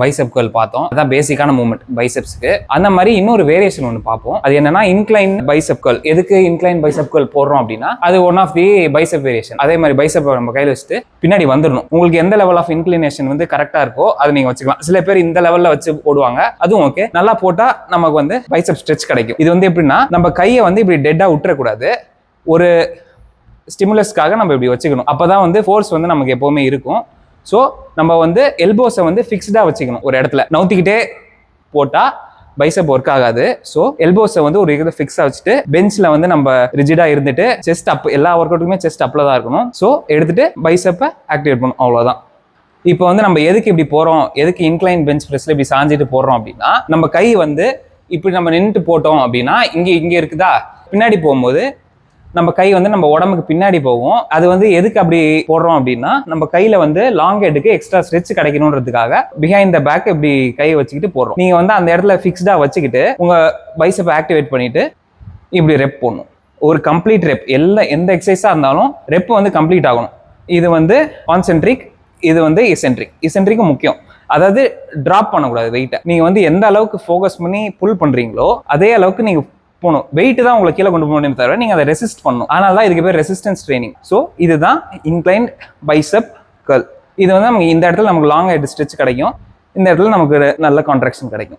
பைசெப் curl பார்த்தோம். அதான் பேசிக்கான மூவ்மெண்ட் பைசெப்ஸ்க்கு. அந்த மாதிரி இன்னொரு வேரியேஷன் ஒன்று பார்ப்போம். அது என்னன்னா இன்க்ளைன் பைசெப் கர்ல். எதுக்கு இன்க்ளைன் பைசெப் கர்ல் போடுறோம் அப்படின்னா அது one of the bicep variation. அதே மாதிரி பைசெப் நம்ம கையில் வச்சுட்டு பின்னாடி வந்துடணும். உங்களுக்கு எந்த லெவல் ஆஃப் இன்க்ளினேஷன் வந்து கரெக்டா இருக்கோ அதை நீங்க வச்சுக்கலாம். சில பேர் இந்த லெவல்ல வச்சு போடுவாங்க, அதுவும் ஓகே. நல்லா போட்டா நமக்கு வந்து பைசெப் ஸ்ட்ரெச் கிடைக்கும். இது வந்து எப்படின்னா நம்ம கையை வந்து இப்படி டெட்டா விட்டுறக்கூடாது. ஒரு ஸ்டிமுலஸ்க்காக நம்ம இப்படி வச்சுக்கணும். அப்பதான் வந்து ஃபோர்ஸ் வந்து நமக்கு எப்பவுமே இருக்கும். ஸோ நம்ம வந்து எல்போஸை வந்து ஃபிக்ஸ்டா வச்சுக்கணும். ஒரு இடத்துல நவுத்திக்கிட்டே போட்டா பைசெப் ஒர்க் ஆகாது. ஸோ எல்போஸை வந்து ஒரு இடத்துல ஃபிக்ஸா வச்சுட்டு பெஞ்ச்ல வந்து நம்ம ரிஜிடா இருந்துட்டு செஸ்ட் அப், எல்லா ஒர்க் அவுட்டுக்குமே செஸ்ட் அப்ல தான் இருக்கணும். ஸோ எடுத்துட்டு பைசெப்பை ஆக்டிவேட் பண்ணணும், அவ்வளவுதான். இப்போ வந்து நம்ம எதுக்கு இப்படி போறோம், எதுக்கு இன்க்ளைன் பெஞ்ச் பிரஸ்ல இப்படி சாஞ்சிட்டு போடுறோம் அப்படின்னா நம்ம கை வந்து இப்படி நம்ம நின்றுட்டு போட்டோம் அப்படின்னா இங்க இருக்குதா, பின்னாடி போகும்போது நம்ம கை வந்து நம்ம உடம்புக்கு பின்னாடி போகும். அது வந்து எதுக்கு அப்படி போடுறோம் அப்படின்னா நம்ம கையில வந்து லாங் ஹெட்டுக்கு எக்ஸ்ட்ரா ஸ்ட்ரெச் கிடைக்கணும்ன்றதுக்காக பிஹைண்ட் த பேக் இப்படி கை வச்சுக்கிட்டு போடுறோம். நீங்க வந்து அந்த இடத்துல ஃபிக்ஸ்டா வச்சுக்கிட்டு உங்க பைசெப்பை ஆக்டிவேட் பண்ணிட்டு இப்படி ரெப் போடணும். ஒரு கம்ப்ளீட் ரெப். எந்த எக்ஸசைஸா இருந்தாலும் ரெப் வந்து கம்ப்ளீட் ஆகணும். இது வந்து கான்சென்ட்ரிக், இது வந்து இசென்ட்ரிக்கும் முக்கியம். அதாவது டிராப் பண்ணக்கூடாது வெயிட்டை. நீங்க வந்து எந்த அளவுக்கு ஃபோக்கஸ் பண்ணி புல் பண்றீங்களோ அதே அளவுக்கு நீங்க போகணும். வெயிட் தான் உங்களை கீழே கொண்டு போகணும் தவிர நீங்க அதை ரெசிஸ்ட் பண்ணணும். அதனால தான் இதுக்கு பேர் ரெசிஸ்டன்ஸ் ட்ரைனிங். ஸோ இதுதான் இன்க்ளைன்ட் பைசெப் கர்ல். இது வந்து நமக்கு இந்த இடத்துல நமக்கு லாங் ஹெட் ஸ்ட்ரெச் கிடைக்கும், இந்த இடத்துல நமக்கு நல்ல கான்ட்ராக்ஷன் கிடைக்கும்.